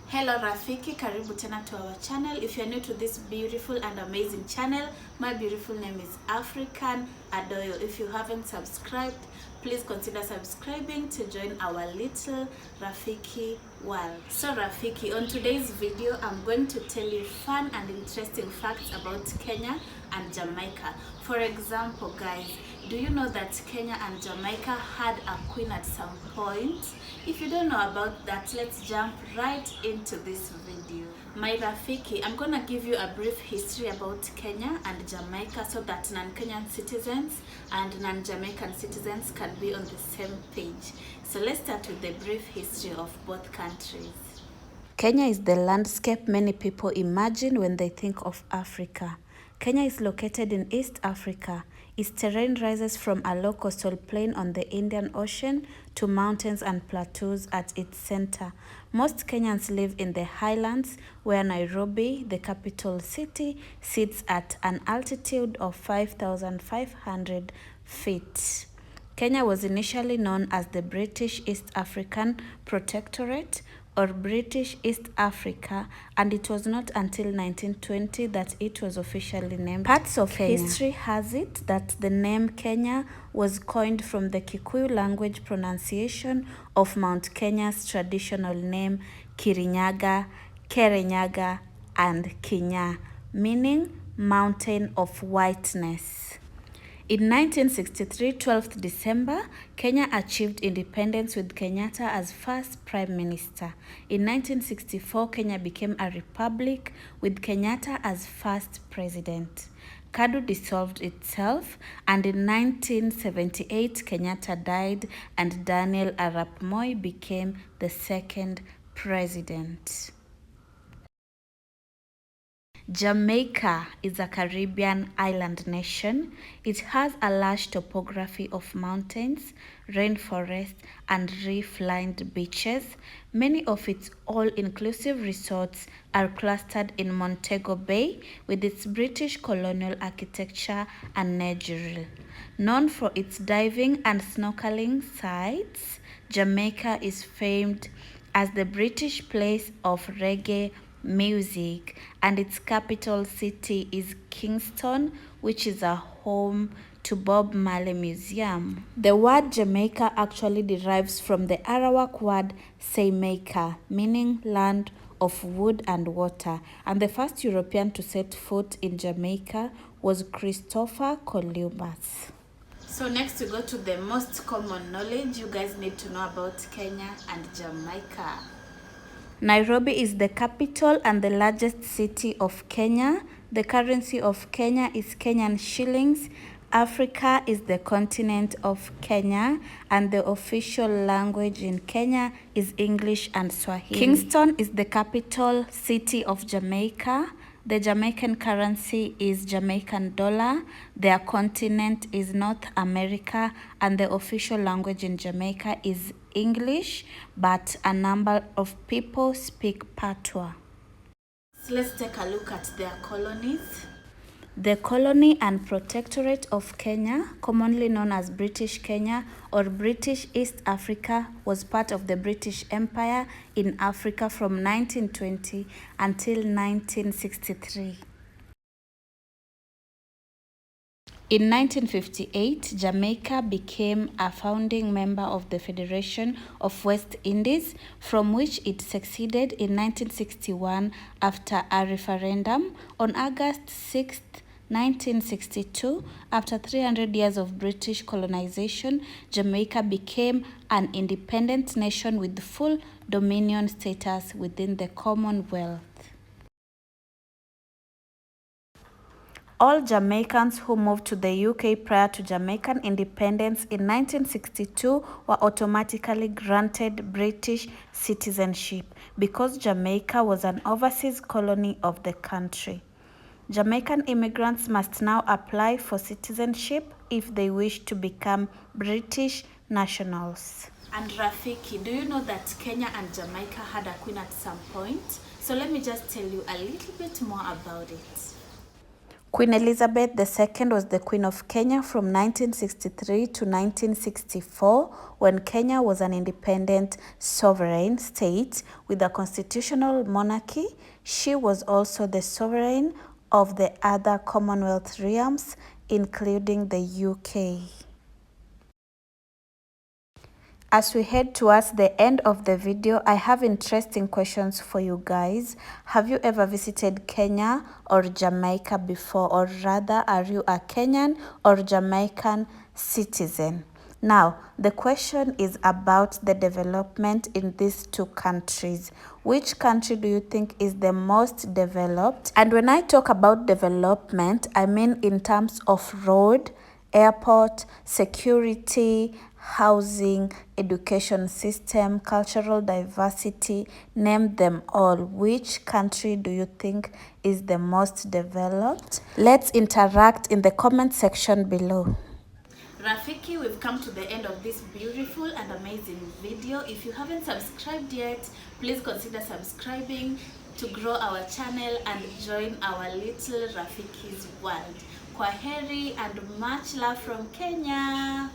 Hello Rafiki, karibu tena to our channel. If you're new to this beautiful and amazing channel, my beautiful name is African Adoyo. If you haven't subscribed, please consider subscribing to join our little Rafiki world. So Rafiki, on today's video, I'm going to tell you fun and interesting facts about Kenya and Jamaica. For example, guys, do you know that Kenya and Jamaica had a queen at some point? If you don't know about that, let's jump right into this video. My Rafiki, I'm gonna give you a brief history about Kenya and Jamaica so that non-Kenyan citizens and non-Jamaican citizens can be on the same page. So let's start with the brief history of both countries. Kenya is the landscape many people imagine when they think of Africa. Kenya is located in East Africa. Its terrain rises from a low coastal plain on the Indian Ocean to mountains and plateaus at its center. Most Kenyans live in the highlands, where Nairobi, the capital city, sits at an altitude of 5,500 feet. Kenya was initially known as the British East African Protectorate, or British East Africa, and it was not until 1920 that it was officially named. Parts of Kenya. History has it that the name Kenya was coined from the Kikuyu language pronunciation of Mount Kenya's traditional name Kirinyaga, Kerenyaga, and Kinya, meaning mountain of whiteness. In 1963, 12th December, Kenya achieved independence with Kenyatta as first Prime Minister. In 1964, Kenya became a republic with Kenyatta as first President. KADU dissolved itself, and in 1978, Kenyatta died and Daniel Arap Moi became the second president. Jamaica is a Caribbean island nation. It has a large topography of mountains, rainforests, and reef-lined beaches. Many of its all-inclusive resorts are clustered in Montego Bay with its British colonial architecture and negril. Known for its diving and snorkeling sites, Jamaica is famed as the British place of reggae music, and its capital city is Kingston, which is a home to Bob Marley Museum. The word Jamaica actually derives from the Arawak word Seimeka, meaning land of wood and water, and the first European to set foot in Jamaica was Christopher Columbus. So next we go to the most common knowledge you guys need to know about Kenya and Jamaica. Nairobi is the capital and the largest city of Kenya. The currency of Kenya is Kenyan shillings. Africa is the continent of Kenya, and the official language in Kenya is English and Swahili. Kingston is the capital city of Jamaica. The Jamaican currency is Jamaican dollar. Their continent is North America, and the official language in Jamaica is English, but a number of people speak Patois. So let's take a look at their colonies. The colony and protectorate of Kenya, commonly known as British Kenya or British East Africa, was part of the British Empire in Africa from 1920 until 1963. In 1958, Jamaica became a founding member of the Federation of West Indies, from which it seceded in 1961 after a referendum. On August 6, 1962, after 300 years of British colonization, Jamaica became an independent nation with full dominion status within the Commonwealth. All Jamaicans who moved to the UK prior to Jamaican independence in 1962 were automatically granted British citizenship because Jamaica was an overseas colony of the country. Jamaican immigrants must now apply for citizenship if they wish to become British nationals. And Rafiki, do you know that Kenya and Jamaica had a queen at some point? So let me just tell you a little bit more about it. Queen Elizabeth II was the Queen of Kenya from 1963 to 1964, when Kenya was an independent sovereign state with a constitutional monarchy. She was also the sovereign of the other Commonwealth realms, including the UK. As we head towards the end of the video, I have interesting questions for you guys. Have you ever visited Kenya or Jamaica before, or rather, are you a Kenyan or Jamaican citizen? Now, the question is about the development in these two countries. Which country do you think is the most developed? And when I talk about development, I mean in terms of road, airport, security, housing, education system, cultural diversity, name them all. Which country do you think is the most developed? Let's interact in the comment section below. Rafiki, we've come to the end of this beautiful and amazing video. If you haven't subscribed yet, please consider subscribing to grow our channel and join our little Rafiki's world. Kwaheri and much love from Kenya.